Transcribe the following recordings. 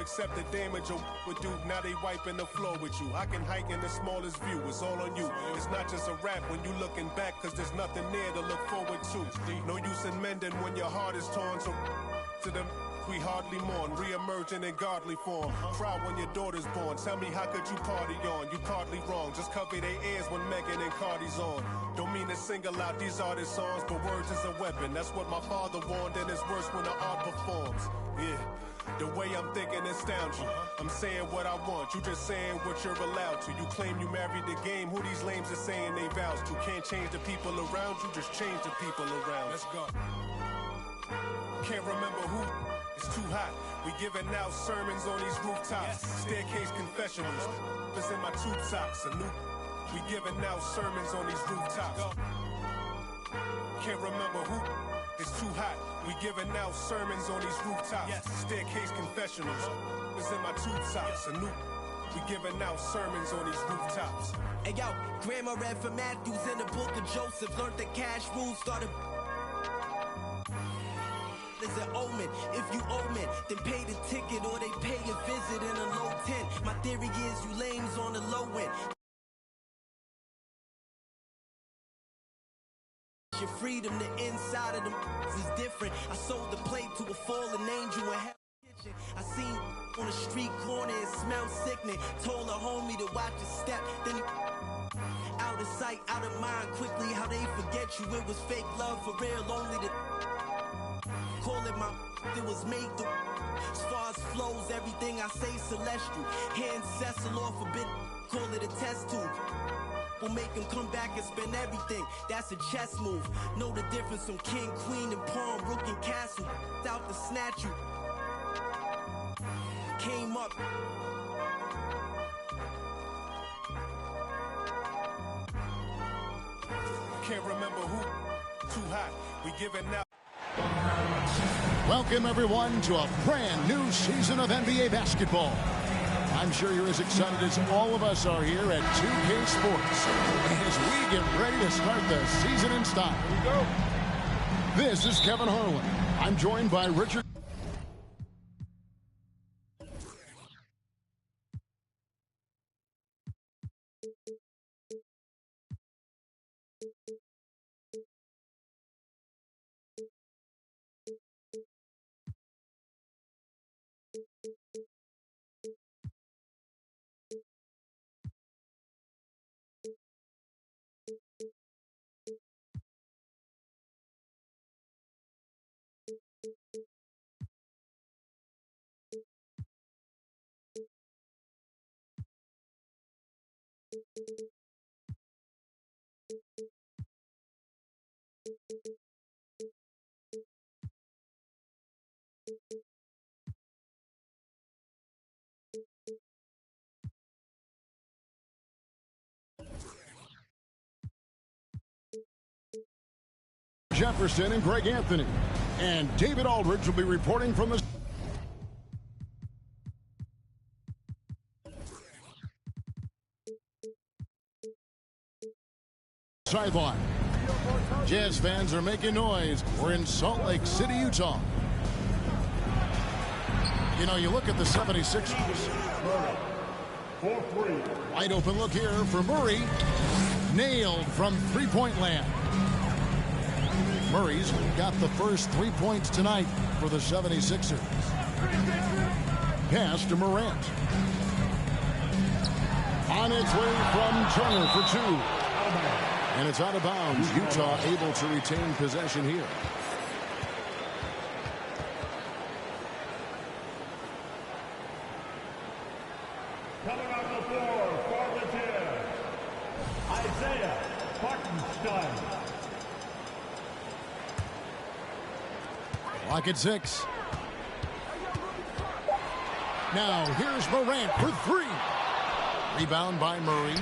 accept the damage a would do. Now they wiping the floor with you. I can hike in the smallest view. It's all on you. It's not just a rap when you looking back, cause there's nothing there to look forward to. No use in mending when your heart is torn. So to them we hardly mourn, re-emerging in godly form. Cry when your daughter's born. Tell me, how could you party on? You partly wrong. Just cover their ears when Megan and Cardi's on. Don't mean to single out these artists' songs, but words is a weapon. That's what my father warned, and it's worse when the art performs. Yeah, the way I'm thinking astounds you. I'm saying what I want, you just saying what you're allowed to. You claim you married the game, who these lames are saying they vows to. Can't change the people around you, just change the people around. Let's go. Can't remember who. It's too hot. We giving out sermons on these rooftops. Staircase confessionals. It's in my tube socks. We giving out sermons on these rooftops. Can't remember who. It's too hot. We giving out sermons on these rooftops. Staircase confessionals. It's in my tube socks. We giving out sermons on these rooftops. Hey yo, Grandma read from Matthews in the book of Joseph. Learned the cash rules, started is an omen. If you owe men, then pay the ticket or they pay a visit in a low tent. My theory is you lames on the low end. Your freedom, the inside of them is different. I sold the plate to a fallen angel in hell kitchen. I seen on the street corner and smelled sickening. Told a homie to watch his step, then he out of sight, out of mind quickly. How they forget you, it was fake love for real, only the call it my it was made to. As far as flows, everything I say celestial. Hand Cecil off a bit, call it a test tube. Will make him come back and spend everything. That's a chess move. Know the difference from king, queen, and pawn, rook and castle. Out to snatch you. Came up. Can't remember who. Too hot. We giving out. Welcome, everyone, to a brand new season of NBA basketball. I'm sure you're as excited as all of us are here at 2K Sports as we get ready to start the season in style. Here we go. This is Kevin Harlan. I'm joined by Richard. Jefferson and Greg Anthony. And David Aldridge will be reporting from the sideline. Jazz fans are making noise. We're in Salt Lake City, Utah. You know, you look at the 76ers. Wide open look here for Murray. Nailed from three-point land. Murray's got the first 3 points tonight for the 76ers. Pass to Morant. On its way from Turner for two. And it's out of bounds. Utah able to retain possession here. Coming on the floor for the Jazz, Isaiah Hartenstein. Clock at 6. Now here's Morant for three. Rebound by Murray.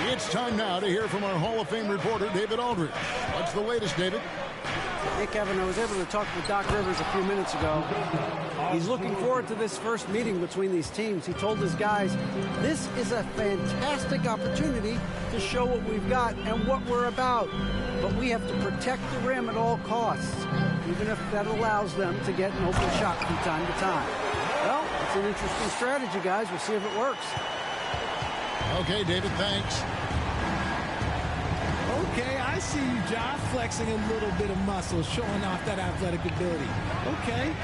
It's time now to hear from our Hall of Fame reporter, David Aldridge. What's the latest, David? Hey, Kevin, I was able to talk with Doc Rivers a few minutes ago. He's looking forward to this first meeting between these teams. He told his guys, this is a fantastic opportunity to show what we've got and what we're about. But we have to protect the rim at all costs, even if that allows them to get an open shot from time to time. Well, it's It's an interesting strategy, guys. We'll see if it works. Okay, David, thanks. Okay, I see you, John, flexing a little bit of muscle, showing off that athletic ability. Okay.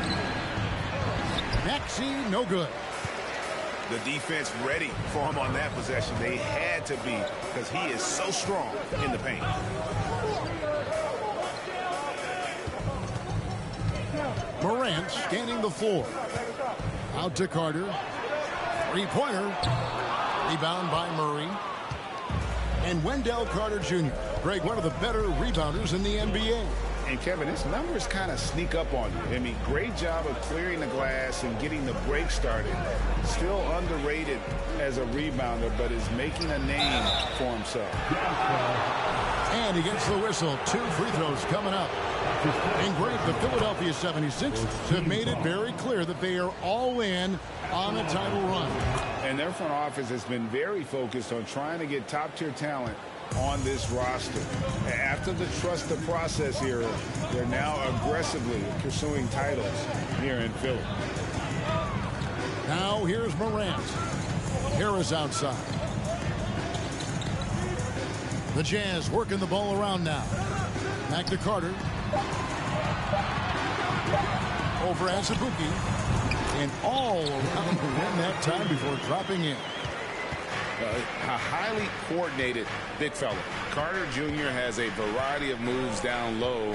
Maxey, no good. The defense ready for him on that possession. They had to be, because he is so strong in the paint. Morant scanning the floor. Out to Carter. Three-pointer. Rebound by Murray. And Wendell Carter Jr., Greg, one of the better rebounders in the NBA. And, Kevin, his numbers kind of sneak up on you. I mean, great job of clearing the glass and getting the break started. Still underrated as a rebounder, but is making a name for himself. And he gets the whistle. 2 free throws coming up. And Greg, the Philadelphia 76ers have made it very clear that they are all in on a title run. And their front office has been very focused on trying to get top-tier talent on this roster. After the trust the process era, they're now aggressively pursuing titles here in Philly. Now here's Morant. Harris outside. The Jazz working the ball around now. Back to Carter. Over Azubuike. And all around the rim that time before dropping in. A highly coordinated big fella. Carter Jr. has a variety of moves down low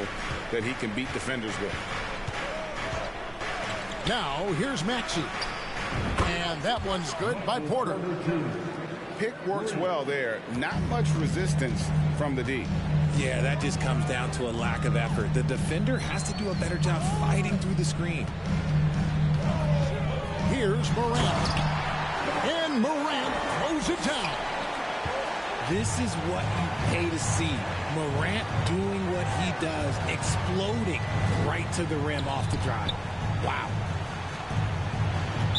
that he can beat defenders with. Now here's Maxey. And that one's good by Porter. Pick works well there. Not much resistance from the D. Yeah, that just comes down to a lack of effort. The defender has to do a better job fighting through the screen. Here's Morant. And Morant throws it down. This is what you pay to see. Morant doing what he does, exploding right to the rim off the drive. Wow.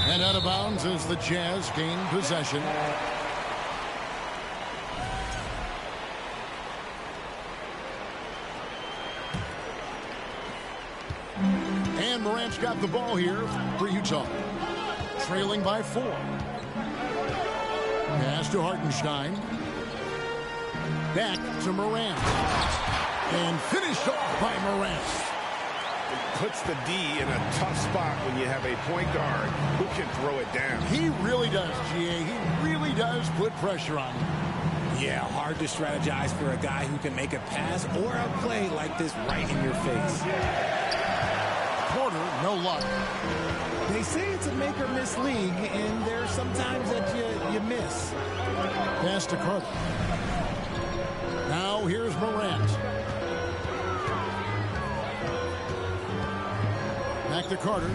And out of bounds as the Jazz gain possession. And Morant's got the ball here for Utah. Trailing by 4. Pass to Hartenstein. Back to Morant. And finished off by Morant. It puts the D in a tough spot when you have a point guard who can throw it down. He really does, GA. He really does put pressure on him. Yeah, hard to strategize for a guy who can make a pass or a play like this right in your face. Porter, no luck. They say it's a make or miss league, and there's sometimes that you miss. Pass to Carter. Now here's Morant. Back to Carter.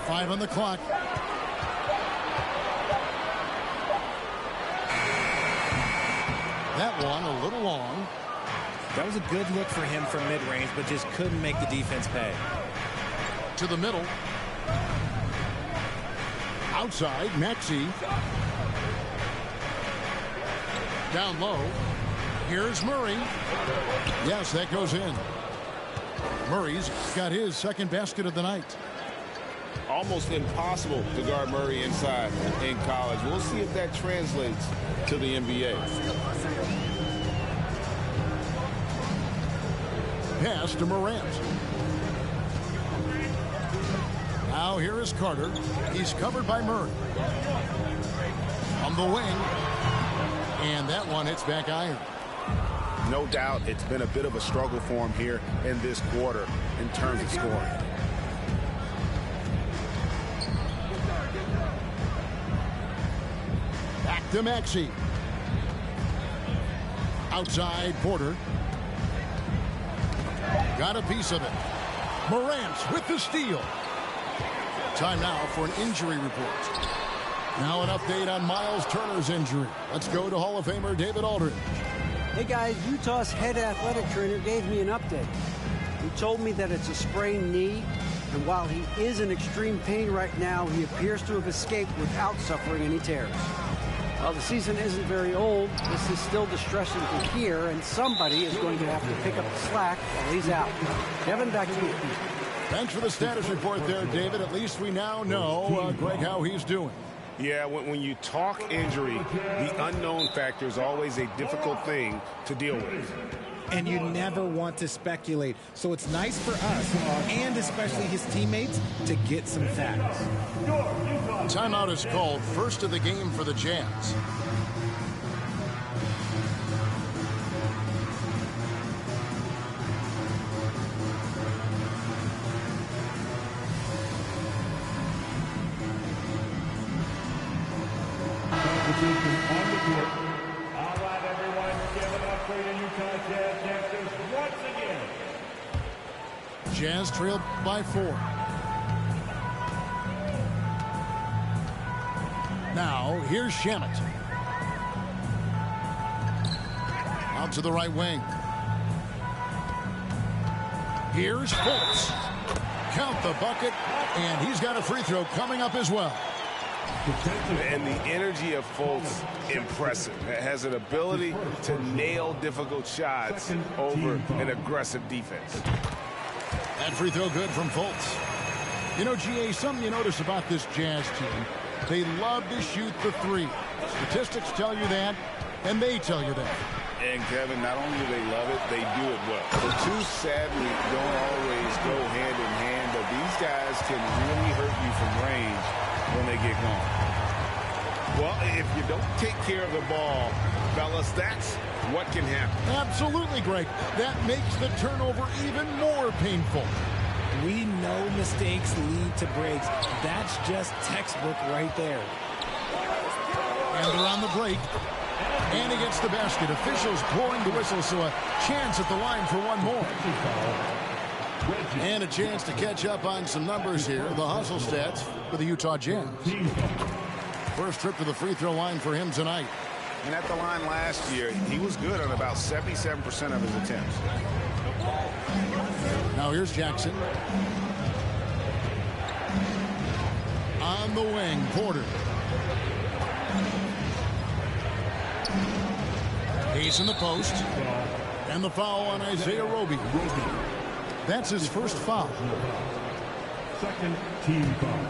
5 on the clock. That one a little long. That was a good look for him from mid-range, but just couldn't make the defense pay. To the middle. Outside, Maxey. Down low. Here's Murray. Yes, that goes in. Murray's got his second basket of the night. Almost impossible to guard Murray inside in college. We'll see if that translates to the NBA. Pass to Morant. Now here is Carter. He's covered by Murray. On the wing. And that one hits back iron. No doubt it's been a bit of a struggle for him here in this quarter in terms of scoring. Back to Maxey. Outside Porter. Got a piece of it. Morant with the steal. Time now for an injury report. Now an update on Miles Turner's injury. Let's go to Hall of Famer David Aldridge. Hey guys, Utah's head athletic trainer gave me an update. He told me that it's a sprained knee, and while he is in extreme pain right now, he appears to have escaped without suffering any tears. While the season isn't very old, this is still distressing to hear, and somebody is going to have to pick up the slack while he's out. Kevin, back to you. Thanks for the status report there, David. At least we now know, Greg, how he's doing. Yeah, when you talk injury, the unknown factor is always a difficult thing to deal with. And you never want to speculate. So it's nice for us, and especially his teammates, to get some facts. Timeout is called. First of the game for the Jazz. All right, everyone, give it up for the Utah Jazz Youngsters once again. Jazz trailed by 4. Now, here's Shamet. Out to the right wing. Here's Fultz. Count the bucket, and he's got a free throw coming up as well. And the energy of Fultz, impressive. Has an ability to nail difficult shots over an aggressive defense. That free throw good from Fultz. You know, GA, something you notice about this Jazz team, they love to shoot the three. Statistics tell you that, and they tell you that. And, Kevin, not only do they love it, they do it well. The two, sadly, don't always go hand in hand, but these guys can really hurt you from range when they get going. Well, if you don't take care of the ball, fellas, that's what can happen. Absolutely, Greg. That makes the turnover even more painful. We know mistakes lead to breaks. That's just textbook right there. And they're on the break. And he gets the basket. Officials blowing the whistle, so a chance at the line for one more. And a chance to catch up on some numbers here. The hustle stats for the Utah Jazz. First trip to the free throw line for him tonight. And at the line last year, he was good on about 77% of his attempts. Now here's Jackson. On the wing, Porter. He's in the post. And the foul on Isaiah Roby. That's his first foul. Second team foul.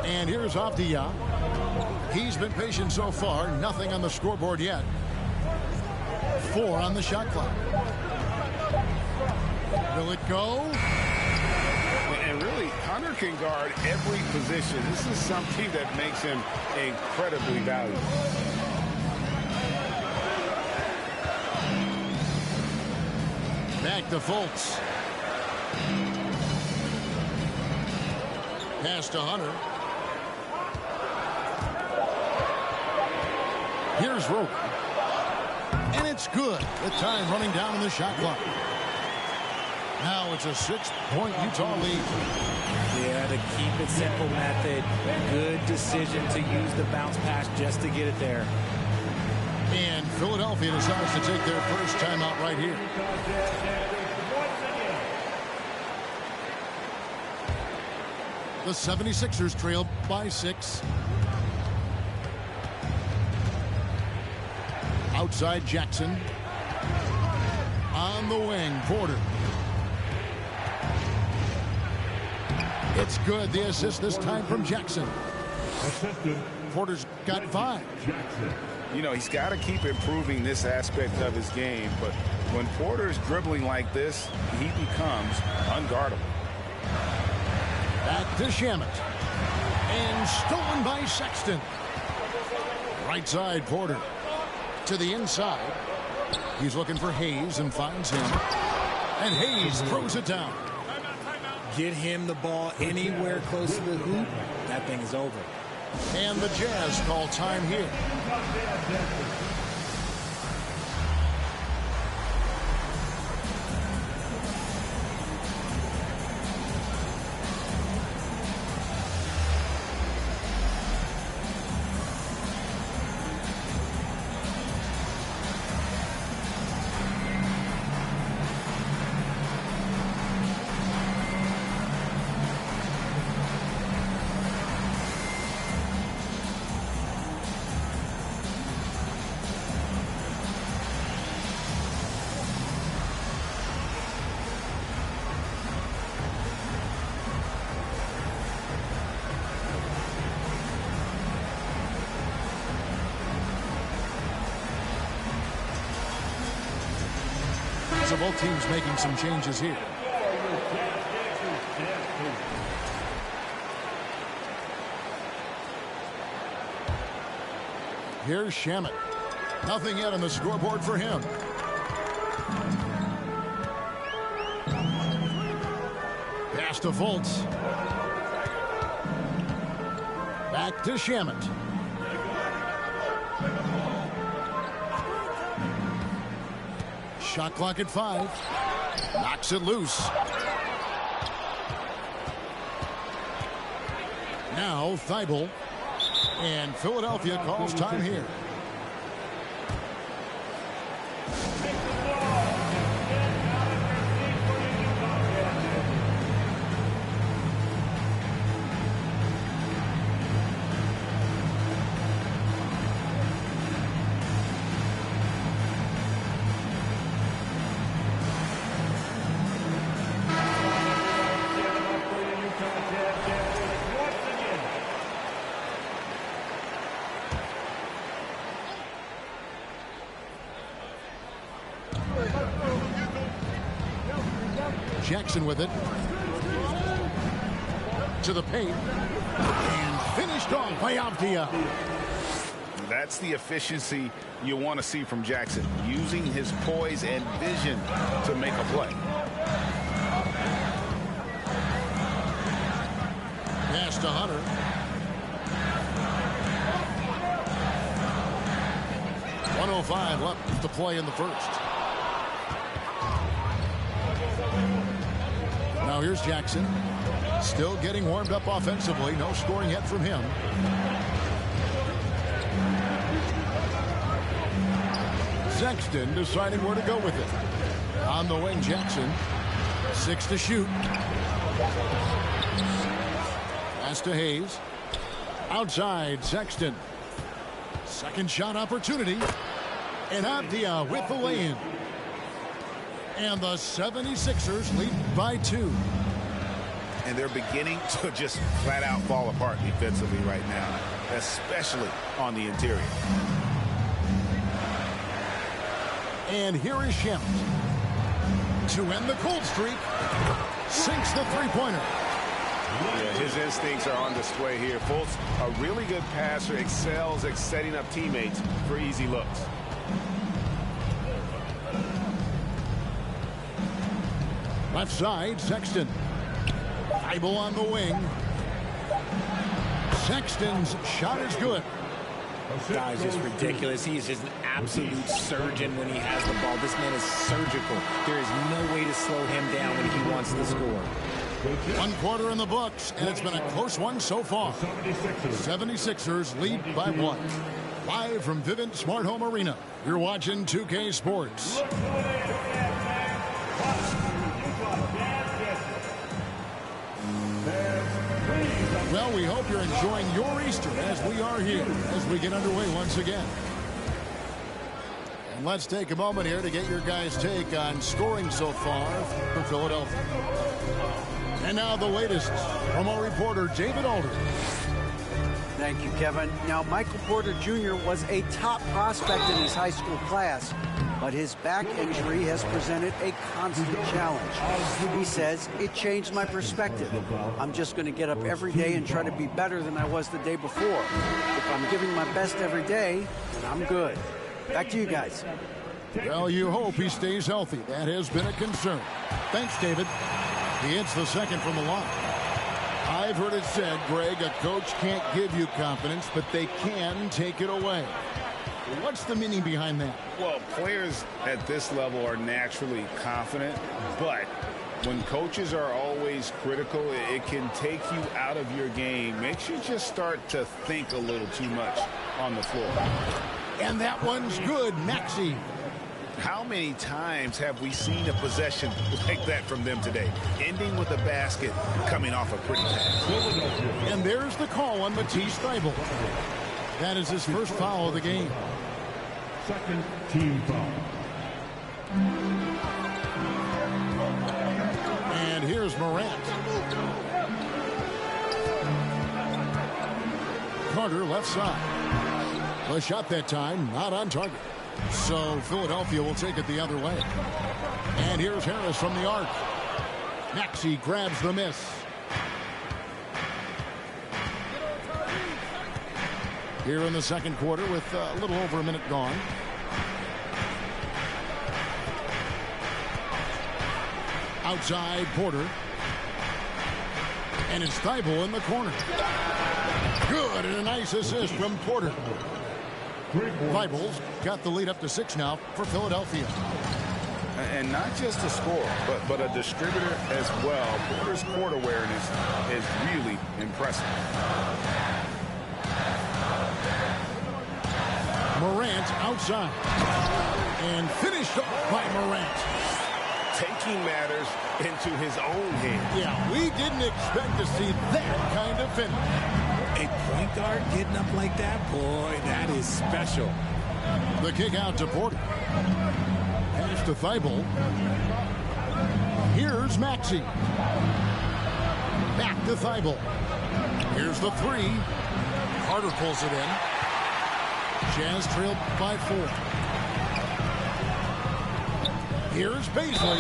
And here's Avdia. He's been patient so far. Nothing on the scoreboard yet. 4 on the shot clock. Will it go? And really, Hunter can guard every position. This is something that makes him incredibly valuable. Back to Fultz. Pass to Hunter. Here's Roby. And it's good. The time running down in the shot clock. Now it's a 6-point Utah lead. Yeah, the keep it simple method. Good decision to use the bounce pass just to get it there. And Philadelphia decides to take their first timeout right here. The 76ers trail by 6. Outside Jackson. On the wing, Porter. It's good. The assist this time from Jackson. Porter's got 5. You know, he's got to keep improving this aspect of his game, but when Porter's dribbling like this, he becomes unguardable. Back to Shamet. And stolen by Sexton. Right side, Porter. To the inside. He's looking for Hayes and finds him. And Hayes throws it down. Get him the ball anywhere close to the hoop. That thing is over. And the Jazz call time here. both teams making some changes here. Here's Shamet. Nothing yet on the scoreboard for him. Pass to Fultz. Back to Shamet. Shot clock at 5. Knocks it loose. Now Thibault. And Philadelphia calls time here. Jackson with it. To the paint. And finished off by Avdia. That's the efficiency you want to see from Jackson. Using his poise and vision to make a play. Pass to Hunter. .105 left to play in the first. Now here's Jackson. Still getting warmed up offensively. No scoring yet from him. Sexton deciding where to go with it. On the wing, Jackson. 6 to shoot. Pass to Hayes. Outside, Sexton. Second shot opportunity. And Avdia with the lay-in. And the 76ers lead by 2. And they're beginning to just flat out fall apart defensively right now, especially on the interior. And here is Shamet. To end the cold streak, sinks the three-pointer. Yeah, his instincts are on display here. Fultz, a really good passer, excels at setting up teammates for easy looks. Left side, Sexton. Thibault on the wing. Sexton's shot is good. Guys, just ridiculous. He is just an absolute surgeon when he has the ball. This man is surgical. There is no way to slow him down when he wants to score. 1 quarter in the books, and it's been a close one so far. 76ers lead by 1. Live from Vivint Smart Home Arena, you're watching 2K Sports. Well, we hope you're enjoying your Easter as we are here as we get underway once again. And let's take a moment here to get your guys' take on scoring so far for Philadelphia. And now the latest from our reporter, David Alder. Thank you, Kevin. Now, Michael Porter Jr. was a top prospect in his high school class, but his back injury has presented a constant challenge. He says, it changed my perspective. I'm just going to get up every day and try to be better than I was the day before. If I'm giving my best every day, then I'm good. Back to you guys. Well, you hope he stays healthy. That has been a concern. Thanks, David. He hits the second from the line. I've heard it said, Greg, a coach can't give you confidence, but they can take it away. What's the meaning behind that? Well, players at this level are naturally confident, but when coaches are always critical, it can take you out of your game. Makes you just start to think a little too much on the floor. And that one's good, Maxey. How many times have we seen a possession like that from them today? Ending with a basket, coming off a pretty pass. And there's the call on Matisse Thybulle. That is his first foul of the game. Second team foul. And here's Morant. Carter left side. The shot that time not on target. So Philadelphia will take it the other way. And here's Harris from the arc. Maxey grabs the miss. Here in the second quarter with a little over a minute gone. Outside Porter. And it's Thibault in the corner. Good, and a nice assist from Porter. Thibault's got the lead up to 6 now for Philadelphia. And not just a scorer, but a distributor as well. Porter's court awareness is really impressive. Morant outside. And finished off by Morant. Taking matters into his own hands. Yeah, we didn't expect to see that kind of finish. A point guard getting up like that, boy, that is special. The kick out to Porter. Pass to Thibault. Here's Maxey. Back to Thibault. Here's the 3. Carter pulls it in. Jazz trailed by 4. Here's Paisley.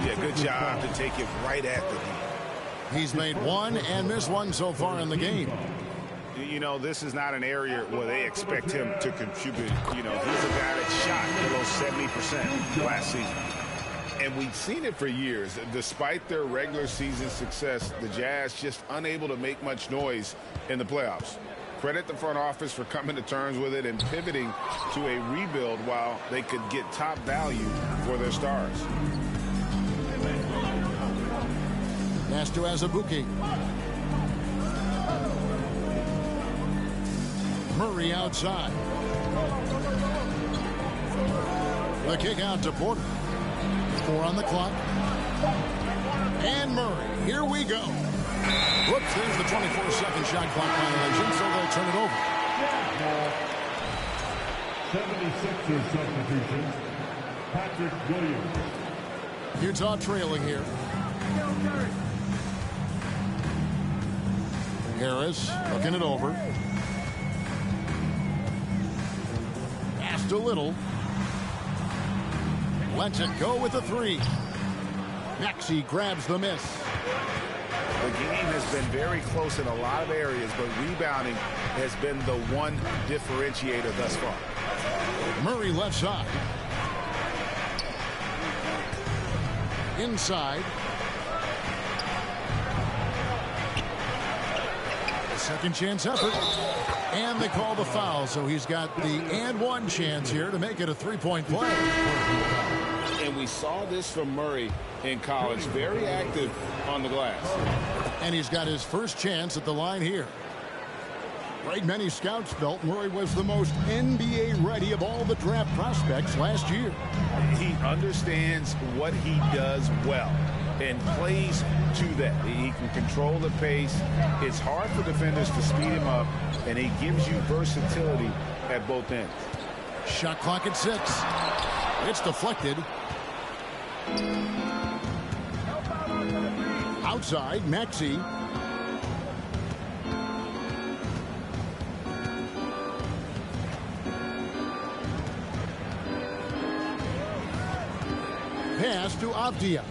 Yeah, good job to take it right at the heat. He's made 1 and missed 1 so far in the game. You know, this is not an area where they expect him to contribute. You know, he's a guy that shot below 70% last season. And we've seen it for years. Despite their regular season success, the Jazz just unable to make much noise in the playoffs. Credit the front office for coming to terms with it and pivoting to a rebuild while they could get top value for their stars. Pass to Azubuike. Murray outside. The kick out to Porter. 4 on the clock. And Murray. Here we go. Whoops, there's the 24-second shot clock violation, so they'll turn it over. 76ers substitution, Patrick Williams. Utah trailing here. Harris looking it over. Passed a little. Lets it go with the 3. Maxey grabs the miss. The game has been very close in a lot of areas, but rebounding has been the one differentiator thus far. Murray left side. Inside. Second chance effort. And they call the foul, so he's got the and 1 chance here to make it a 3-point play. And we saw this from Murray in college. Very active on the glass. And he's got his first chance at the line here. Right, many scouts felt Murray was the most NBA ready of all the draft prospects last year. He understands what he does well and plays to that. He can control the pace. It's hard for defenders to speed him up, and he gives you versatility at both ends. Shot clock at 6. It's deflected. Outside, Maxey. Pass to Avdia.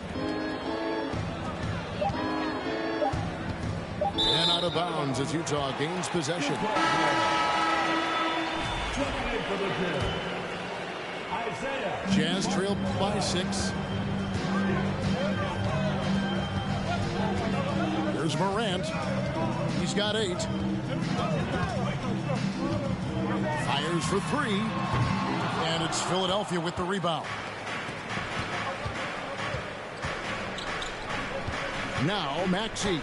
And out of bounds as Utah gains possession. Jazz trailed by 6. Here's Morant. He's got 8. Fires for 3. And it's Philadelphia with the rebound. Now Maxey.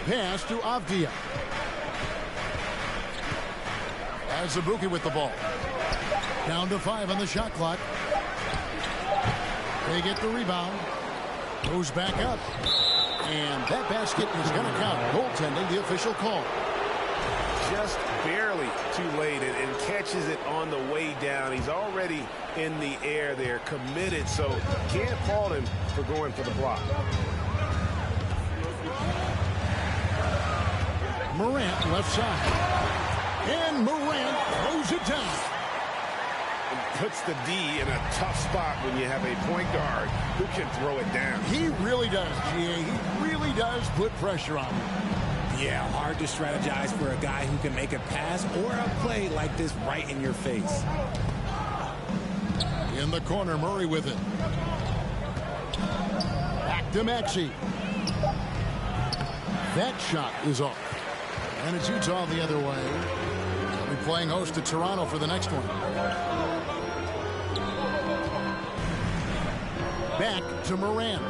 Pass to Avdia. Azubuike with the ball. Down to 5 on the shot clock. They get the rebound. Goes back up. And that basket is going to count. Goaltending, the official call. Just barely too late and catches it on the way down. He's already in the air there, committed, so can't fault him for going for the block. Morant left side. And Morant throws it down. Puts the D in a tough spot when you have a point guard who can throw it down. He really does, GA. He really does put pressure on him. Yeah, hard to strategize for a guy who can make a pass or a play like this right in your face. In the corner, Murray with it. Back to Maxey. That shot is off. And it's Utah the other way. They'll be playing host to Toronto for the next one. Back to Morant.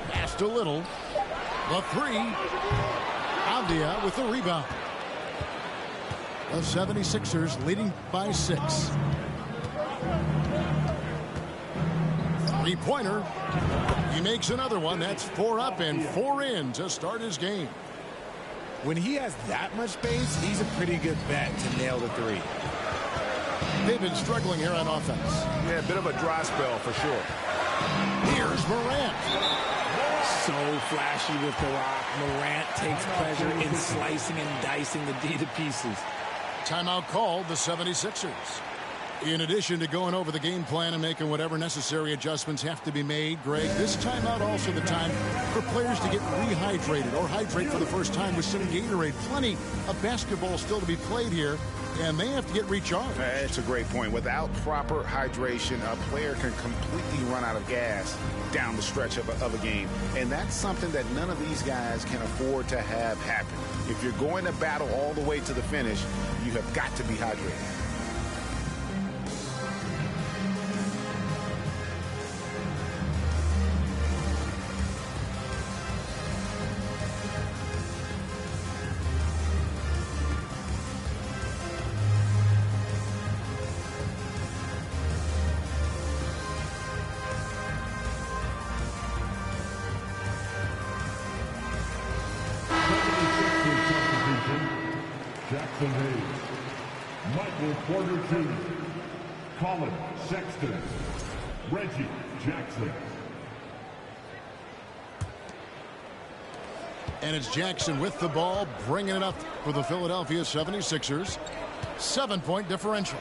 Passed a little. The three. Avdia with the rebound. The 76ers leading by 6. Three-pointer. He makes another one. That's 4 up and 4 in to start his game. When he has that much space, he's a pretty good bet to nail the three. They've been struggling here on offense. Yeah, a bit of a dry spell for sure. Here's Morant. So flashy with the rock. Morant takes pleasure in slicing and dicing the D to pieces. Timeout called, the 76ers. In addition to going over the game plan and making whatever necessary adjustments have to be made, Greg, this timeout also the time for players to get rehydrated or hydrate for the first time with some Gatorade. Plenty of basketball still to be played here, and they have to get recharged. That's a great point. Without proper hydration, a player can completely run out of gas down the stretch of a game. And that's something that none of these guys can afford to have happen. If you're going to battle all the way to the finish, you have got to be hydrated. Jackson Hayes, Michael Porter Jr., Colin Sexton, Reggie Jackson. And it's Jackson with the ball, bringing it up for the Philadelphia 76ers. 7-point differential.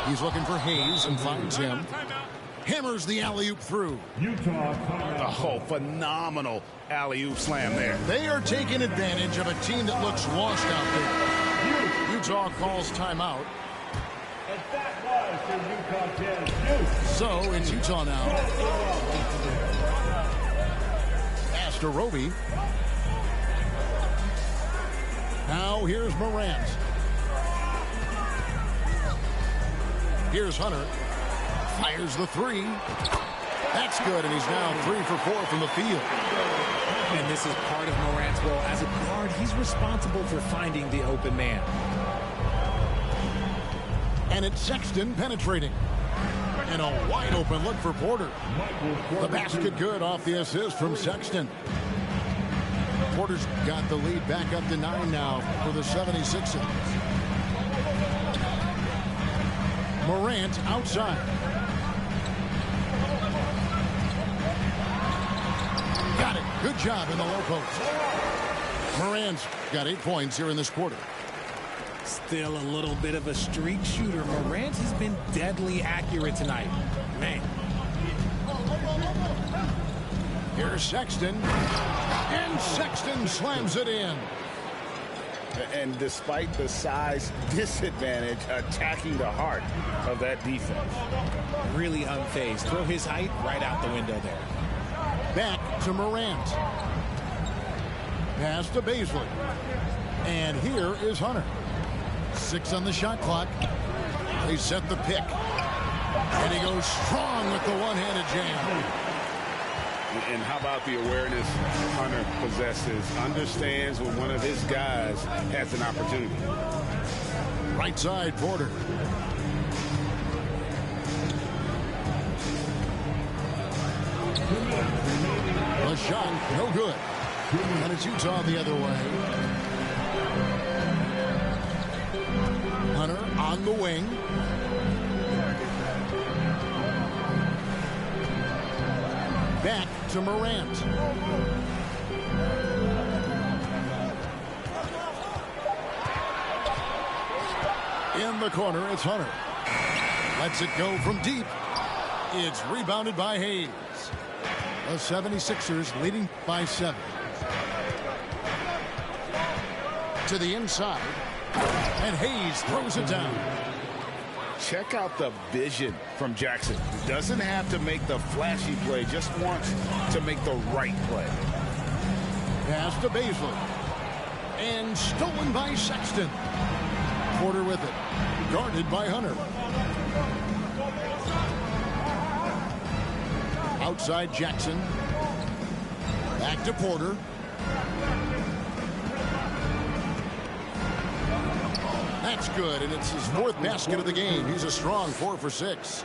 He's looking for Hayes and finds him. Hammers the alley-oop through. Utah timeout. Oh, phenomenal alley-oop slam there. They are taking advantage of a team that looks lost out there. Utah calls timeout. And that was your Utah 10. So it's Utah now. Pass to Roby. Now here's Morant. Here's Hunter. Fires the three. That's good, and he's now 3 for 4 from the field. And this is part of Morant's role. As a guard, he's responsible for finding the open man. And it's Sexton penetrating. And a wide open look for Porter. The basket good off the assist from Sexton. Porter's got the lead back up to 9 now for the 76ers. Morant outside. Got it. Good job in the low post. Morant's got 8 points here in this quarter. Still a little bit of a streak shooter. Morant has been deadly accurate tonight. Man. Here's Sexton. And Sexton slams it in. And despite the size disadvantage, attacking the heart of that defense. Really unfazed. Throw his height right out the window there. Back to Morant. Pass to Baisley. And here is Hunter. 6 on the shot clock. They set the pick. And he goes strong with the one-handed jam. And how about the awareness Hunter possesses? Understands when one of his guys has an opportunity. Right side, Porter. The shot, no good. And it's Utah the other way. Hunter on the wing. Back to Morant. In the corner, it's Hunter. Lets it go from deep. It's rebounded by Hayes. The 76ers leading by 7. To the inside. And Hayes throws it down. Check out the vision from Jackson. Doesn't have to make the flashy play, just wants to make the right play. Pass to Baisley. And stolen by Sexton. Porter with it. Guarded by Hunter. Outside Jackson. Back to Porter. That's good, and it's his 4th basket of the game. He's a strong 4 for 6.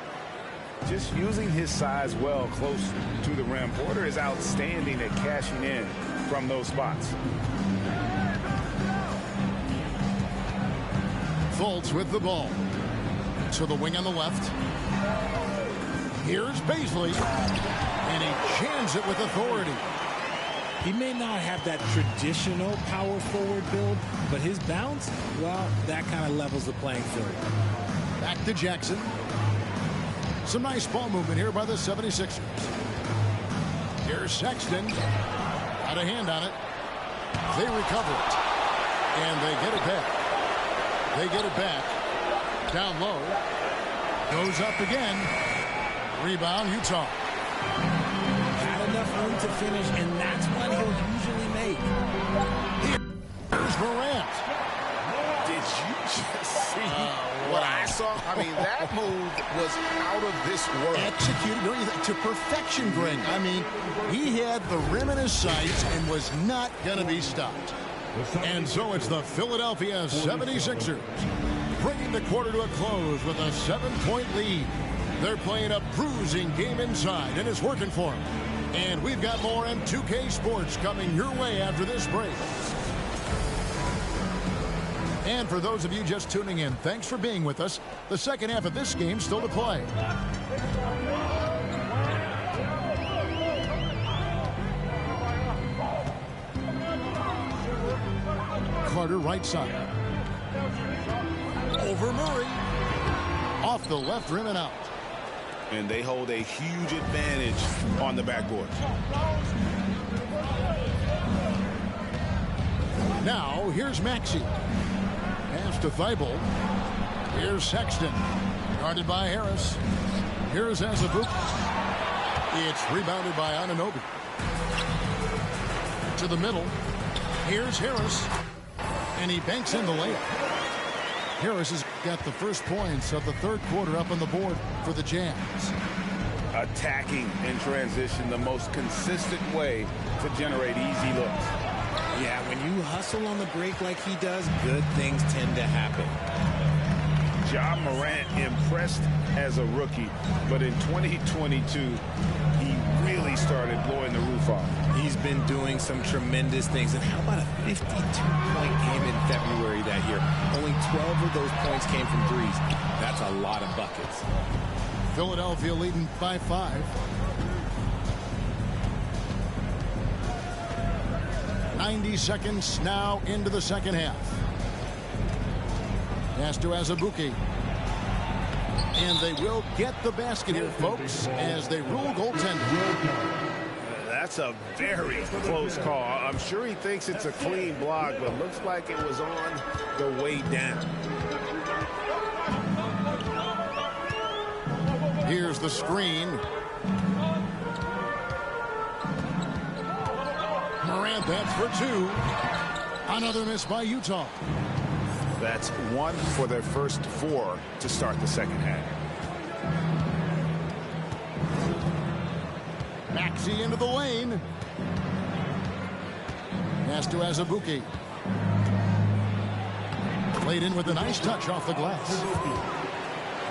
Just using his size well close to the rim. Porter is outstanding at cashing in from those spots. Fultz with the ball. To the wing on the left. Here's Baisley. And he jams it with authority. He may not have that traditional power forward build, but his bounce, well, that kind of levels the playing field. Back to Jackson. Some nice ball movement here by the 76ers. Here's Sexton. Got a hand on it. They recover it. And they get it back. They get it back. Down low. Goes up again. Rebound, Utah. Had enough room to finish, and that's what he'll usually make. Here's Morant. Did you just see what I saw? I mean, that move was out of this world. Executed to perfection, Greg. I mean, he had the rim in his sights and was not going to be stopped. And so it's the Philadelphia 76ers bringing the quarter to a close with a 7-point lead. They're playing a bruising game inside, and it's working for them. And we've got more M2K Sports coming your way after this break. And for those of you just tuning in, thanks for being with us. The second half of this game still to play. Carter right side. Over Murray. Off the left rim and out. And they hold a huge advantage on the backboard. Now, here's Maxey. Pass to Thibault. Here's Sexton. Guarded by Harris. Here's Azubuike. It's rebounded by Anunoby. To the middle. Here's Harris. And he banks in the layup. Harris has got the first points of the third quarter up on the board for the Jazz. Attacking in transition, the most consistent way to generate easy looks. Yeah, when you hustle on the break like he does, good things tend to happen. Ja Morant impressed as a rookie, but in 2022, he really started blowing the roof off. He's been doing some tremendous things. And how about a 52-point game in February that year? Only 12 of those points came from threes. That's a lot of buckets. Philadelphia leading by 5. 90 seconds now into the second half. Pass to Azubuike. And they will get the basket here, folks, as they rule goaltending. That's a very close call. I'm sure he thinks it's a clean block, but looks like it was on the way down. Here's the screen. Morant, that's for 2. Another miss by Utah. That's 1 for their first 4 to start the second half. Maxey into the lane. Pass to Azubuike. Played in with a nice touch off the glass.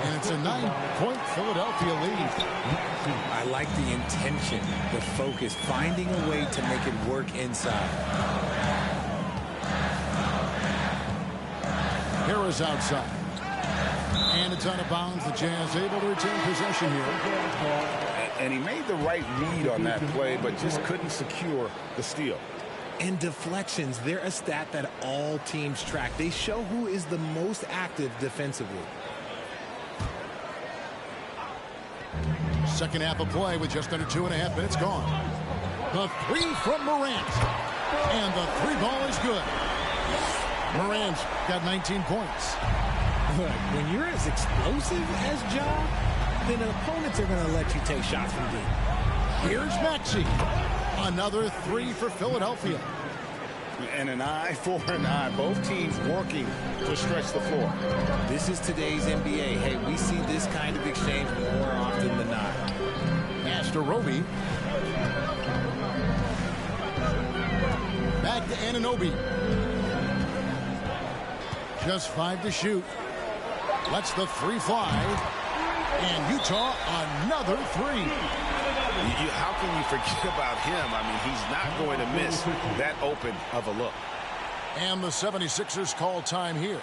And it's a 9-point Philadelphia lead. I like the intention, the focus, finding a way to make it work inside. Harris outside. And it's out of bounds. The Jazz able to retain possession here. And he made the right read on that play, but just couldn't secure the steal. And deflections, they're a stat that all teams track. They show who is the most active defensively. Second half of play with just under 2.5 minutes gone. The three from Morant. And the three ball is good. Morant's got 19 points. Look, when you're as explosive as Ja, then opponents are going to let you take shots from deep. Here's Maxey. Another three for Philadelphia. And an eye for an eye. Both teams working to stretch the floor. This is today's NBA. Hey, we see this kind of exchange more often than not. Pass to Roby. Back to Anunoby. Just 5 to shoot. Lets the three fly. And Utah another three. How can you forget about him? I mean, he's not going to miss that open of a look. And the 76ers call time here.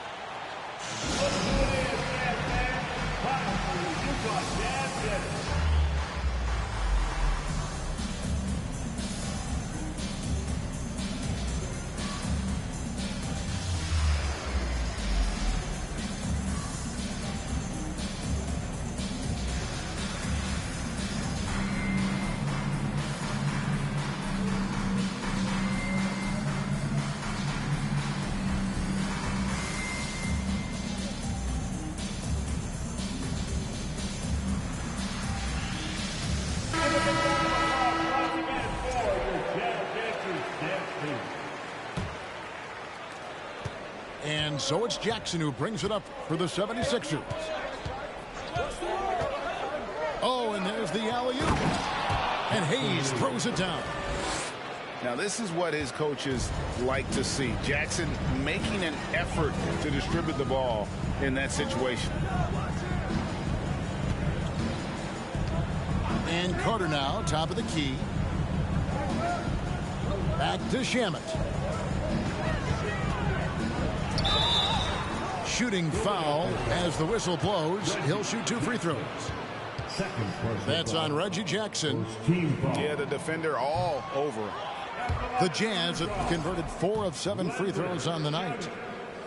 And so it's Jackson who brings it up for the 76ers. Oh, and there's the alley-oop. And Hayes throws it down. Now, this is what his coaches like to see. Jackson making an effort to distribute the ball in that situation. And Carter now, top of the key. Back to Shamet. Shooting foul as the whistle blows. He'll shoot 2 free throws. That's on Reggie Jackson. Yeah, the defender all over. The Jazz have converted 4 of 7 free throws on the night.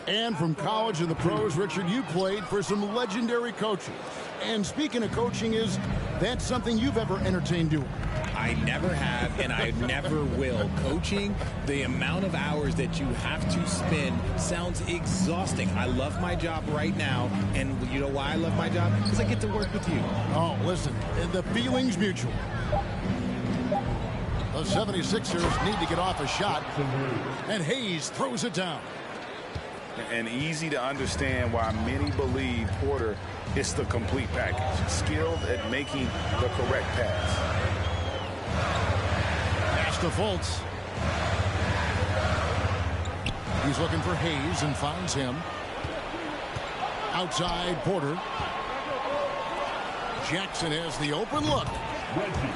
And from college and the pros, Richard, you played for some legendary coaches. And speaking of coaching, is that something you've ever entertained doing? I never have, and I never will. Coaching, the amount of hours that you have to spend sounds exhausting. I love my job right now, and you know why I love my job? Because I get to work with you. Oh, listen, the feeling's mutual. The 76ers need to get off a shot, and Hayes throws it down. And easy to understand why many believe Porter is the complete package. Skilled at making the correct pass. Pass to Fultz. He's looking for Hayes and finds him. Outside Porter. Jackson has the open look.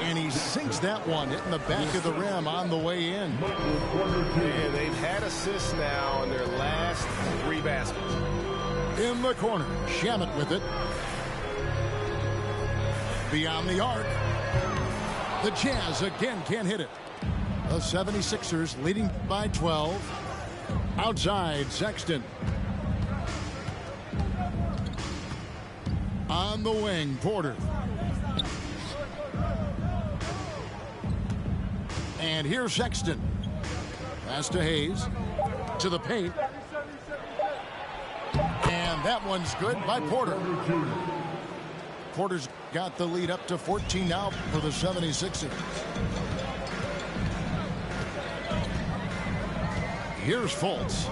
And he sinks that one, hitting the back of the rim on the way in. Yeah, they've had assists now in their last 3 baskets. In the corner, Shamet with it. Beyond the arc. The Jazz again can't hit it. The 76ers leading by 12. Outside, Sexton. On the wing, Porter. And here's Sexton. Pass to Hayes. To the paint. And that one's good by Porter. Porter's got the lead up to 14 now for the 76ers. Here's Fultz.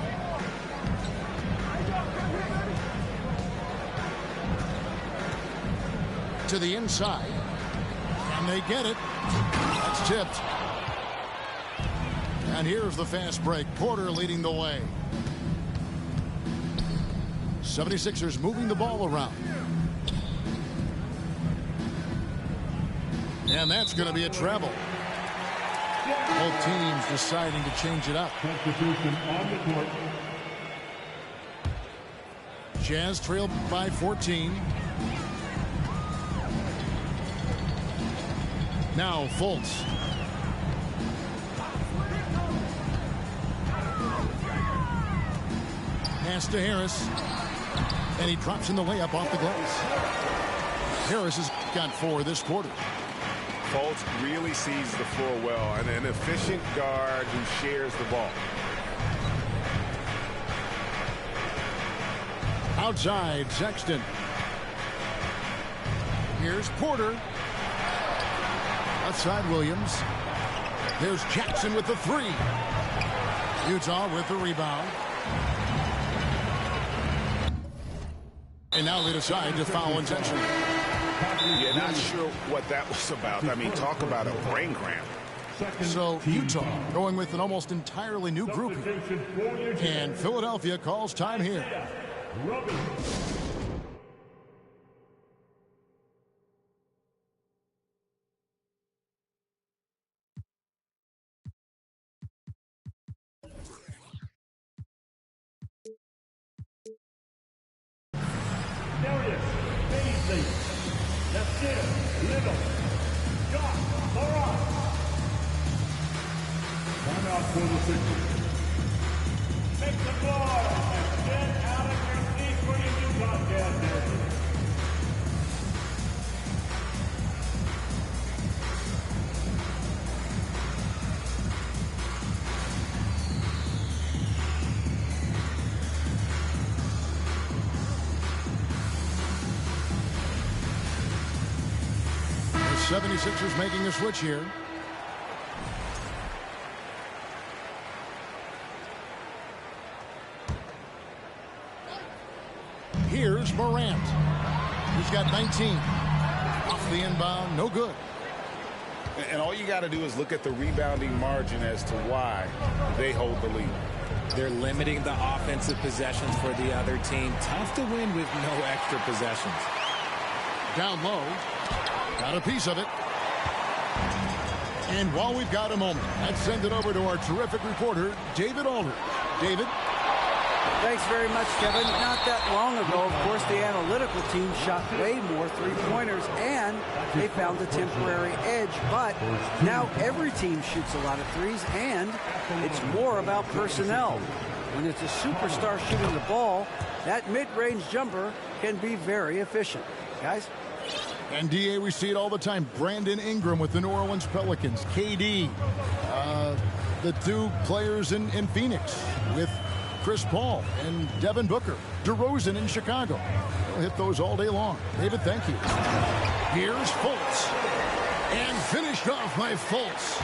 To the inside. And they get it. That's tipped. And here's the fast break. Porter leading the way. 76ers moving the ball around. And that's going to be a travel. Both teams deciding to change it up. Jazz trailed by 14. Now Fultz. Pass to Harris. And he drops in the layup off the glass. Harris has got 4 this quarter. Fultz really sees the floor well, and an efficient guard who shares the ball. Outside, Sexton. Here's Porter. Outside, Williams. There's Jackson with the 3. Utah with the rebound. And now they decide to foul intentionally. Yeah, not sure what that was about. I mean, talk about a brain cramp. So Utah going with an almost entirely new group here. And Philadelphia calls time here. Make some noise and get out of your seat for your Utah Jazz jersey. The 76ers making a switch here. Here's Morant. He's got 19. Off the inbound, no good. And all you got to do is look at the rebounding margin as to why they hold the lead. They're limiting the offensive possessions for the other team. Tough to win with no extra possessions. Down low. Got a piece of it. And while we've got a moment, let's send it over to our terrific reporter, David Aldridge. David? Thanks very much, Kevin. Not that long ago, of course, the analytical team shot way more three-pointers, and they found a temporary edge. But now every team shoots a lot of threes, and it's more about personnel. When it's a superstar shooting the ball, that mid-range jumper can be very efficient. Guys? And, DA, we see it all the time. Brandon Ingram with the New Orleans Pelicans. KD. The 2 players in Phoenix with Chris Paul and Devin Booker. DeRozan in Chicago. We'll hit those all day long. David, thank you. Here's Fultz. And finished off by Fultz.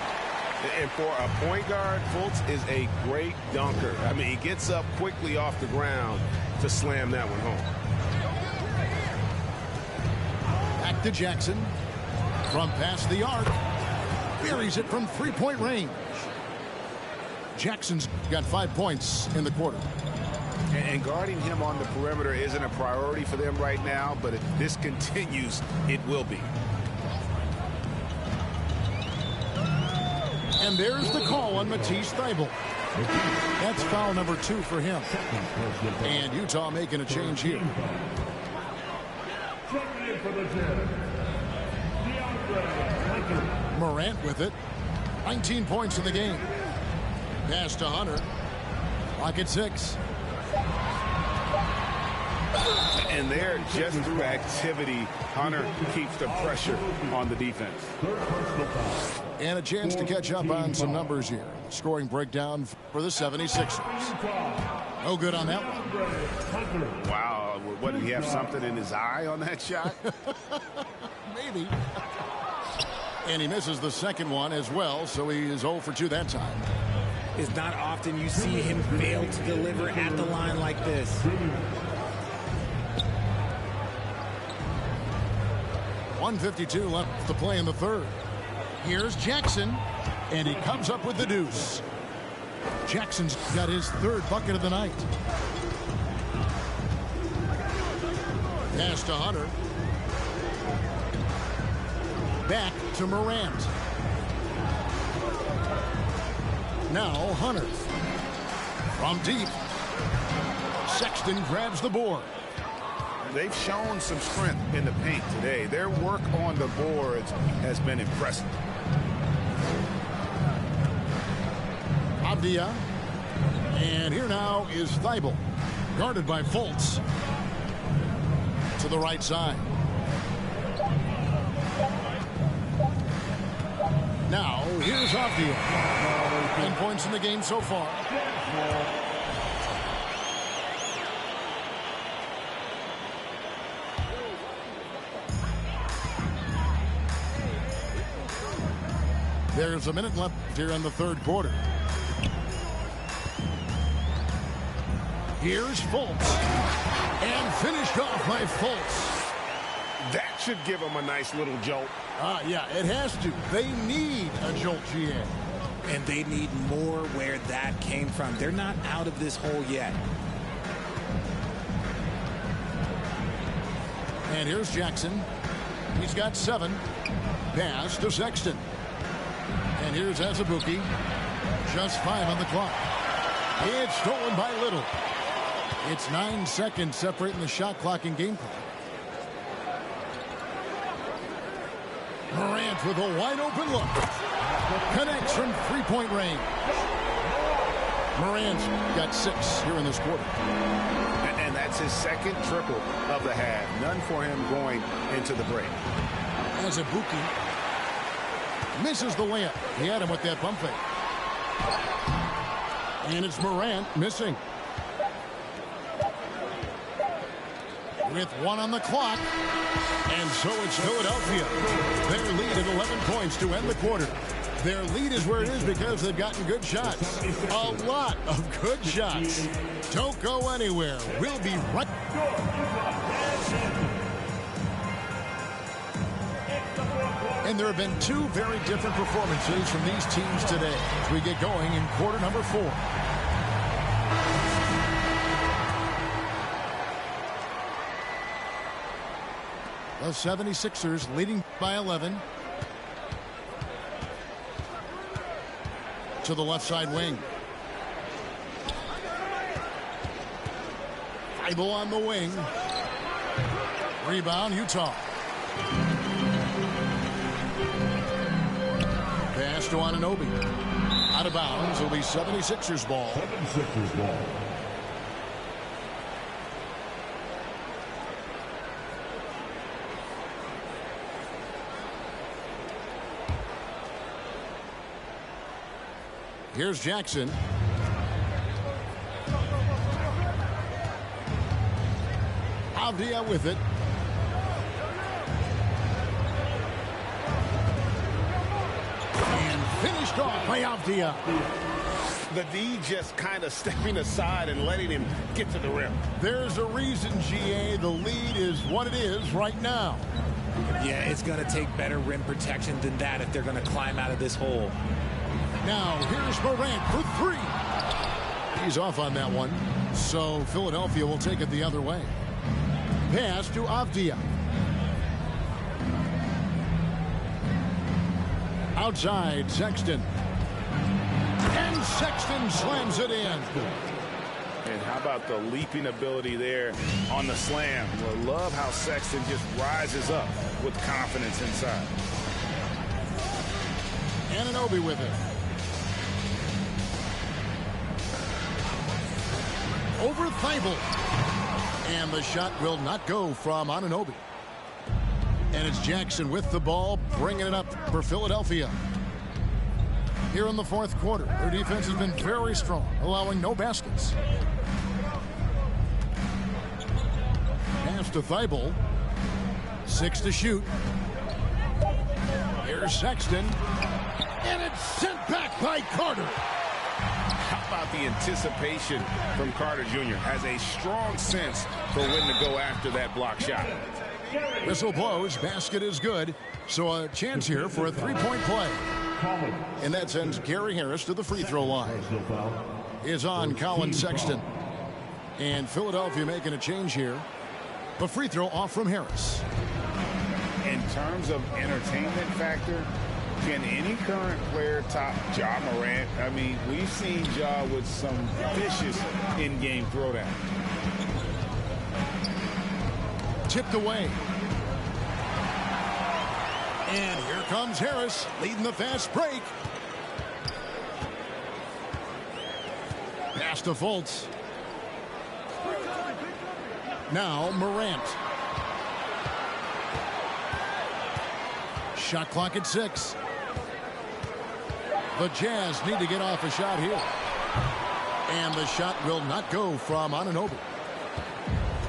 And for a point guard, Fultz is a great dunker. I mean, he gets up quickly off the ground to slam that one home. Back to Jackson. From past the arc. Buries it from three-point range. Jackson's got 5 points in the quarter. And guarding him on the perimeter isn't a priority for them right now, but if this continues, it will be. And there's the call on Matisse Thybulle. That's foul number 2 for him. And Utah making a change here. Morant with it. 19 points in the game. Pass to Hunter. Clock at 6. And there, just through activity, Hunter keeps the pressure on the defense. And a chance to catch up on some numbers here. Scoring breakdown for the 76ers. No good on that one. Wow, what, did he have something in his eye on that shot? Maybe. And he misses the second one as well, so he is 0 for 2 that time. It's not often you see him fail to deliver at the line like this. 1:52 left to play in the third. Here's Jackson, and he comes up with the deuce. Jackson's got his 3rd bucket of the night. Pass to Hunter. Back to Morant. Now Hunter. From deep. Sexton grabs the board. they've shown some strength in the paint today. Their work on the boards has been impressive. Avdia. And here now is Thibault, guarded by Fultz. To the right side. Now, here's Avdia. 10 points in the game so far. There's a minute left here in the third quarter. Here's Fultz. And finished off by Fultz. That should give them a nice little jolt. Yeah, it has to. They need a jolt, GA. And they need more where that came from. They're not out of this hole yet. And here's Jackson. He's got 7. Pass to Sexton. And here's Azubuike. Just 5 on the clock. It's stolen by Little. It's 9 seconds separating the shot clock and game clock. Morant with a wide open look. Connects from three-point range. Morant's got 6 here in this quarter. And that's his second triple of the half. None for him going into the break. Azubuike misses the layup. He had him with that bump fake. And it's Morant missing. With 1 on the clock. And so it's Philadelphia. Their lead at 11 points to end the quarter. Their lead is where it is because they've gotten good shots. A lot of good shots. Don't go anywhere. We'll be right. And there have been 2 very different performances from these teams today as we get going in quarter number 4. The 76ers leading by 11. To the left side wing. Thibault on the wing. Rebound, Utah. Pass to Anunoby. Out of bounds. It'll be 76ers ball. 76ers ball. Here's Jackson. Avdia with it. And finished off by Avdia. The D just kind of stepping aside and letting him get to the rim. There's a reason, GA. The lead is what it is right now. Yeah, it's going to take better rim protection than that if they're going to climb out of this hole. Now, here's Morant for 3. He's off on that one. So, Philadelphia will take it the other way. Pass to Avdia. Outside, Sexton. And Sexton slams it in. And how about the leaping ability there on the slam? I love how Sexton just rises up with confidence inside. Anunoby with it. Over Thibault. And the shot will not go from Anunoby. And it's Jackson with the ball, bringing it up for Philadelphia. Here in the fourth quarter, their defense has been very strong, allowing no baskets. Pass to Thibault. 6 to shoot. Here's Sexton. And it's sent back by Carter. How about the anticipation from Carter Jr. Has a strong sense for when to go after that block shot. Whistle blows. Basket is good. So a chance here for a three-point play. And that sends Gary Harris to the free throw line. Is on Colin Sexton. And Philadelphia making a change here. A free throw off from Harris. In terms of entertainment factor, can any current player top Ja Morant? I mean, we've seen Ja with some vicious in-game throwdown. Tipped away. And here comes Harris leading the fast break. Pass to Fultz. Now Morant. Shot clock at 6. The Jazz need to get off a shot here. And the shot will not go from Anunoby.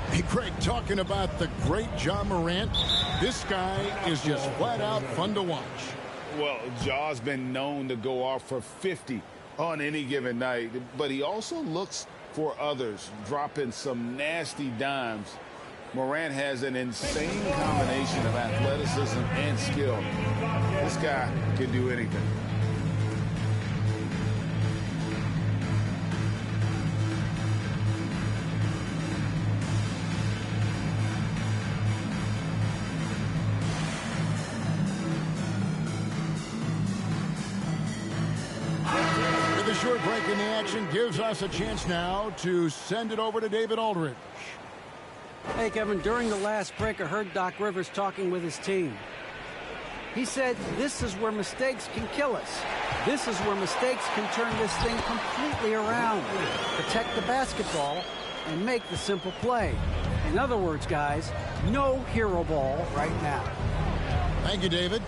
Hey, Craig, talking about the great Ja Morant, this guy is just flat out fun to watch. Well, Ja's been known to go off for 50 on any given night, but he also looks for others, dropping some nasty dimes. Morant has an insane combination of athleticism and skill. This guy can do anything. The short break in the action gives us a chance now to send it over to David Aldridge. Hey, Kevin, during the last break, I heard Doc Rivers talking with his team. He said, this is where mistakes can kill us. This is where mistakes can turn this thing completely around. Protect the basketball and make the simple play. In other words, guys, no hero ball right now. Thank you, David.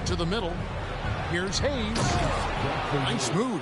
To the middle. Here's Hayes. Nice move.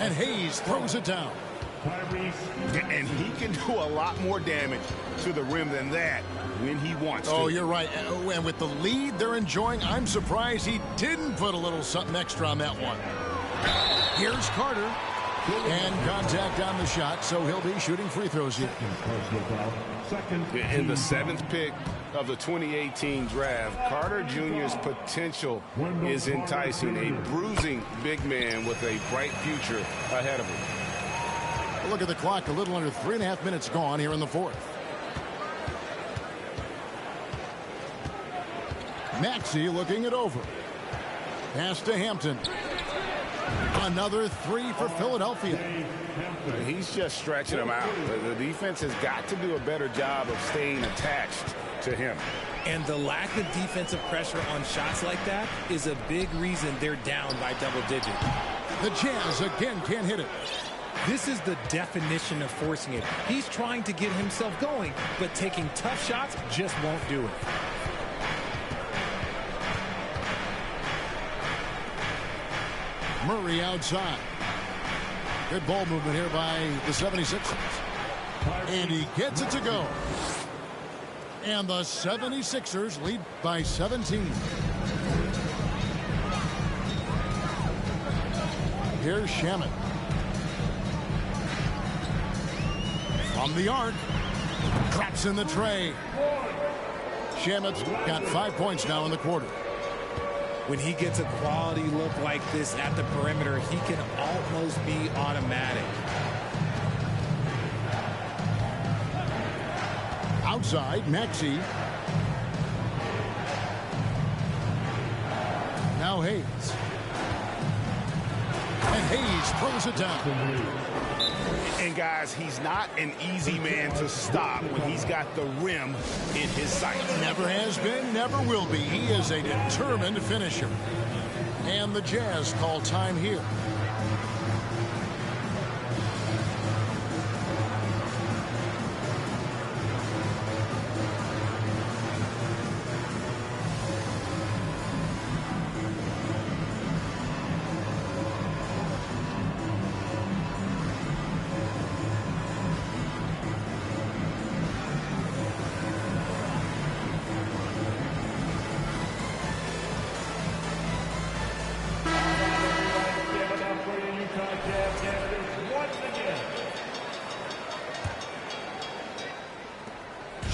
And Hayes throws it down. And he can do a lot more damage to the rim than that when he wants to. Oh, you're right. And with the lead they're enjoying, I'm surprised he didn't put a little something extra on that one. Here's Carter. And contact on the shot, so he'll be shooting free throws here. In the 7th pick of the 2018 draft, Carter Jr.'s potential is enticing. A bruising big man with a bright future ahead of him. Look at the clock, a little under 3.5 minutes gone here in the 4th. Maxey looking it over. Pass to Hampton. Another 3 for Philadelphia. He's just stretching him out. The defense has got to do a better job of staying attached to him. And the lack of defensive pressure on shots like that is a big reason they're down by double digits. The Jazz again can't hit it. This is the definition of forcing it. He's trying to get himself going, but taking tough shots just won't do it. Murray outside. Good ball movement here by the 76ers. And he gets it to go. And the 76ers lead by 17. Here's Shamet. From the arc. Traps in the tray. Shamet's got 5 points now in the quarter. When he gets a quality look like this at the perimeter, he can almost be automatic. Outside, Maxey. Now Hayes. And Hayes throws it down. And guys, he's not an easy man to stop when he's got the rim in his sight. Never has been, never will be. He is a determined finisher. And the Jazz call time here.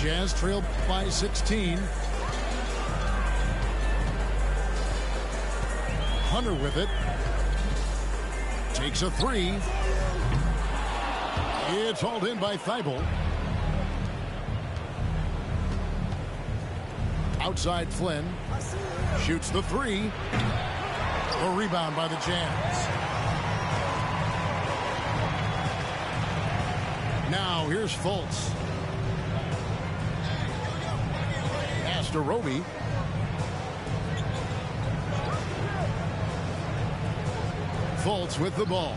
Jazz trail by 16. Hunter with it. Takes a three. It's hauled in by Thibault. Outside Flynn. Shoots the three. A rebound by the Jazz. Now here's Fultz. Pass to Roby. Fultz with the ball.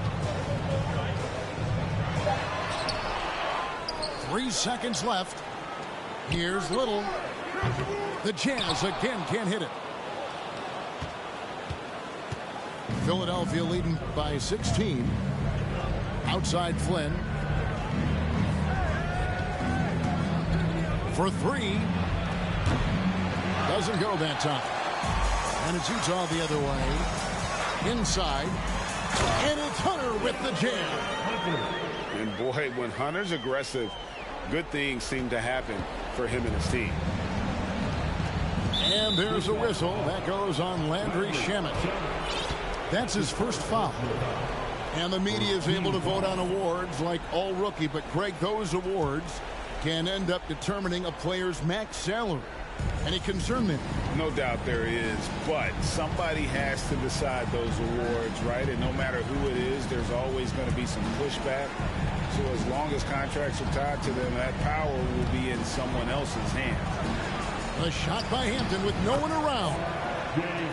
3 seconds left. Here's Little. The Jazz again can't hit it. Philadelphia leading by 16. Outside Flynn. For three. Doesn't go that time. And it's Utah the other way. Inside. And it's Hunter with the jam. And boy, when Hunter's aggressive, good things seem to happen for him and his team. And there's a whistle. That goes on Landry Shamet. That's his first foul. And the media is able to vote on awards like all rookie. But, Greg, those awards can end up determining a player's max salary. Any concern there? No doubt there is, but somebody has to decide those awards, right? And no matter who it is, there's always going to be some pushback. So as long as contracts are tied to them, that power will be in someone else's hands. A shot by Hampton with no one around.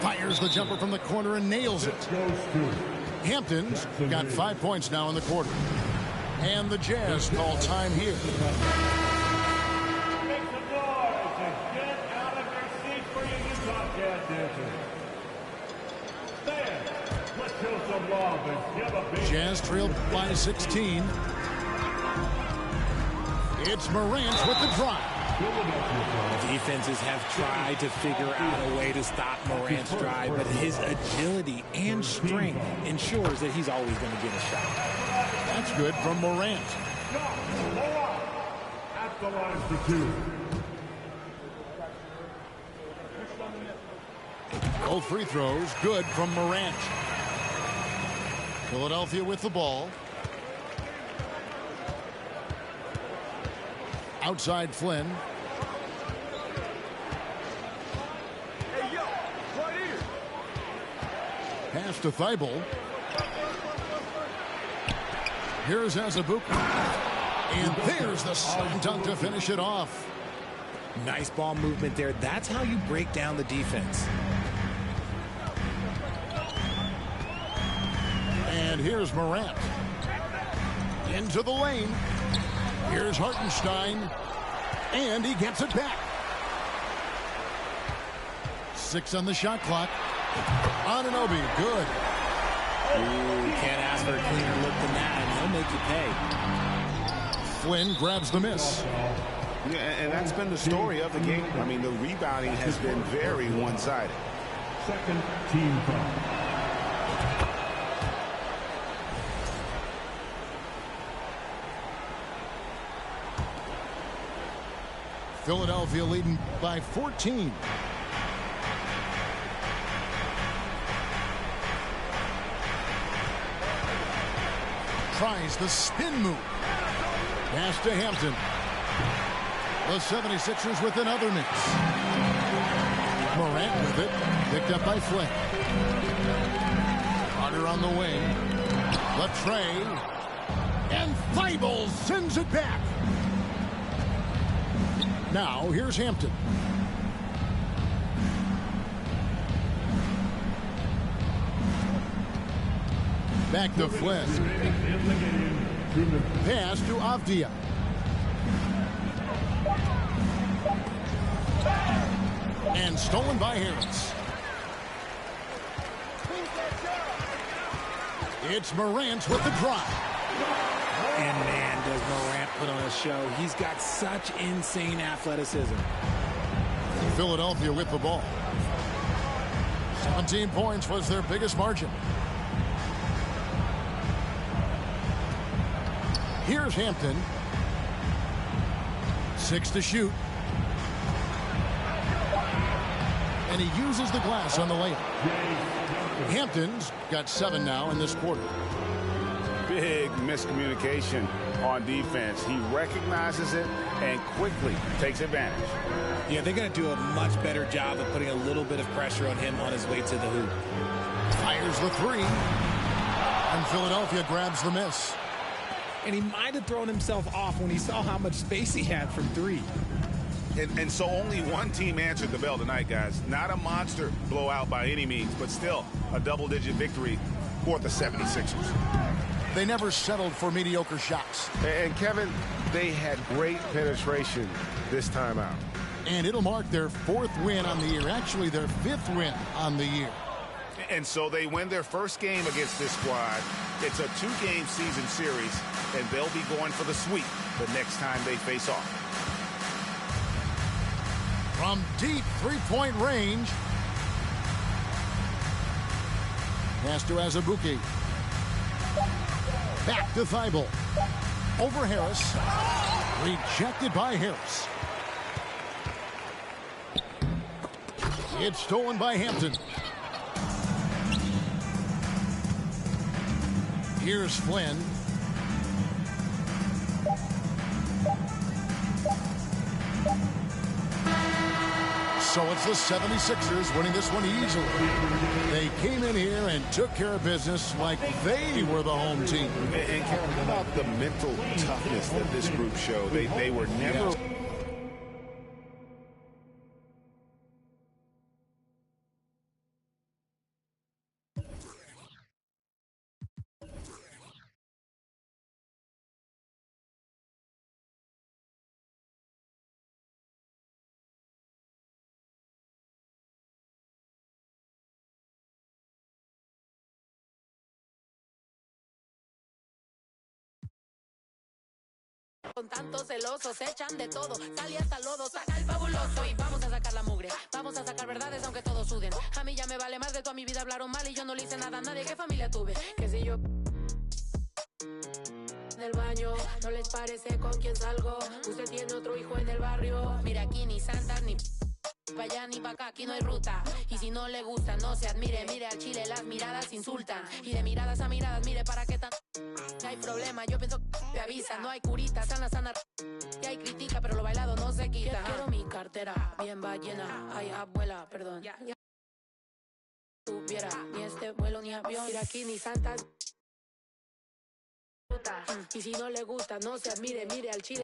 Fires the jumper from the corner and nails it. Hampton's got 5 points now in the quarter. And the Jazz call time here. Jazz trailed by 16. It's Morant with the drive. Defenses have tried to figure out a way to stop Morant's drive, but his agility and strength ensures that he's always going to get a shot. That's good from Morant. At the line for two. Both free throws good from Morant. Philadelphia with the ball. Outside Flynn. Pass to Thibault. Here's Azubuike. And there's the slam dunk to finish it off. Nice ball movement there. That's how you break down the defense. And here's Morant. Into the lane. Here's Hartenstein. And he gets it back. 6 on the shot clock. Anunoby, good. Ooh, can't ask for a cleaner look than that, and he'll make you pay. Flynn grabs the miss. Yeah, and that's been the story of the game. I mean, the rebounding has been very one-sided. Second team foul. Philadelphia leading by 14. Tries the spin move. Pass to Hampton. The 76ers with another miss. Morant with it. Picked up by Flynn. Carter on the wing. Latrey. And Thibault sends it back. Now, here's Hampton. Back to Flynn. Pass to Avdia. And stolen by Harris. It's Morant with the drive. And man, does Morant put on a show. He's got such insane athleticism. Philadelphia with the ball. 17 points was their biggest margin. Here's Hampton. 6 to shoot. And he uses the glass on the layup. Hampton's got 7 now in this quarter. Big miscommunication on defense. He recognizes it and quickly takes advantage. Yeah, they're going to do a much better job of putting a little bit of pressure on him on his way to the hoop. Fires the 3. And Philadelphia grabs the miss. And he might have thrown himself off when he saw how much space he had from 3. And so only one team answered the bell tonight, guys. Not a monster blowout by any means, but still a double-digit victory for the 76ers. They never settled for mediocre shots. And Kevin, they had great penetration this time out. And it'll mark their 4th win on the year. Actually, their 5th win on the year. And so they win their first game against this squad. It's a 2-game season series, and they'll be going for the sweep the next time they face off. From deep 3-point range. Pass to Azubuike. Back to Thibault. Over Harris. Rejected by Harris. It's stolen by Hampton. Here's Flynn. So it's the 76ers winning this one easily. They came in here and took care of business like they were the home team. And Kevin, how about the mental toughness that this group showed? They were never... Con tantos celosos echan de todo, sale hasta lodo, saca el fabuloso y vamos a sacar la mugre, vamos a sacar verdades aunque todos suden. A mí ya me vale más de toda mi vida hablaron mal y yo no le hice nada a nadie. ¿Qué familia tuve? Que si yo del baño, no les parece con quién salgo. Usted tiene otro hijo en el barrio. Mira aquí ni santas ni pa' allá ni pa' acá, aquí no hay ruta. Y si no le gusta, no se admire. Mire al chile, las miradas insultan. Y de miradas a miradas, mire para qué tan... No hay problema, yo pienso que te avisa. No hay curita, sana, sana. Y hay critica, pero lo bailado no se quita. Quiero mi cartera bien ballena. Ay, abuela, perdón. Tuviera ni este vuelo ni avión. Mira aquí ni santas. Y si no le gusta, no se admire. Mire al chile.